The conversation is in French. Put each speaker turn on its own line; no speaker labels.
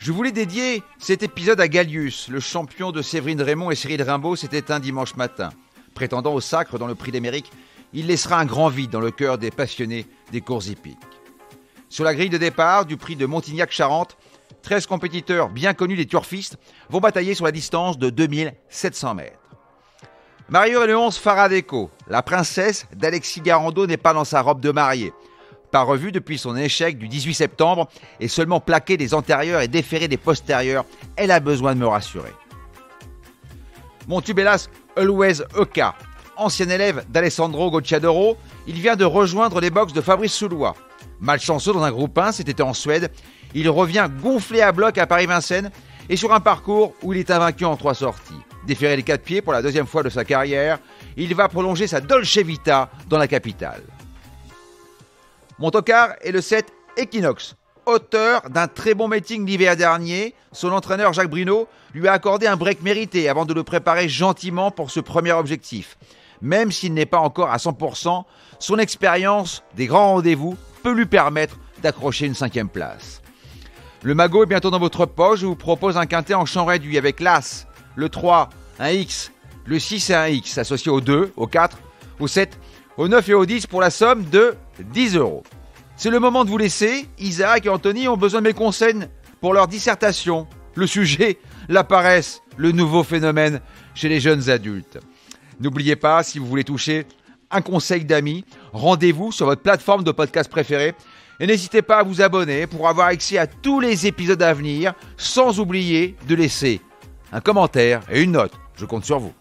Je voulais dédier cet épisode à Gallius, le champion de Séverine Raymond et Cyril Rimbaud s'est éteint dimanche matin. Prétendant au sacre dans le prix d'Amérique, il laissera un grand vide dans le cœur des passionnés des courses hippiques. Sur la grille de départ du prix de Montignac-Charente, 13 compétiteurs bien connus des turfistes vont batailler sur la distance de 2700 mètres. Marie-Léonce Faradeco, la princesse d'Alexis Garando, n'est pas dans sa robe de mariée. Pas revue depuis son échec du 18 septembre et seulement plaquée des antérieurs et déférée des postérieurs, elle a besoin de me rassurer. Montubelas Always Oka, ancien élève d'Alessandro Gocciadoro, il vient de rejoindre les box de Fabrice Soulois. Malchanceux dans un groupe 1, c'était en Suède, il revient gonflé à bloc à Paris-Vincennes et sur un parcours où il est invaincu en 3 sorties. Déféré les 4 pieds pour la 2e fois de sa carrière, il va prolonger sa Dolce Vita dans la capitale. Montocar est le 7 Equinox. Auteur d'un très bon meeting l'hiver dernier, son entraîneur Jacques Bruno lui a accordé un break mérité avant de le préparer gentiment pour ce premier objectif. Même s'il n'est pas encore à 100%, son expérience des grands rendez-vous peut lui permettre d'accrocher une 5e place. Le magot est bientôt dans votre poche, je vous propose un quintet en champ réduit avec l'As, le 3, un X, le 6 et un X, associés au 2, au 4, au 7, au 9 et au 10 pour la somme de 10 €. C'est le moment de vous laisser. Isaac et Anthony ont besoin de mes conseils pour leur dissertation. Le sujet, la paresse, le nouveau phénomène chez les jeunes adultes. N'oubliez pas, si vous voulez toucher un conseil d'amis, rendez-vous sur votre plateforme de podcast préférée et n'hésitez pas à vous abonner pour avoir accès à tous les épisodes à venir, sans oublier de laisser un commentaire et une note. Je compte sur vous.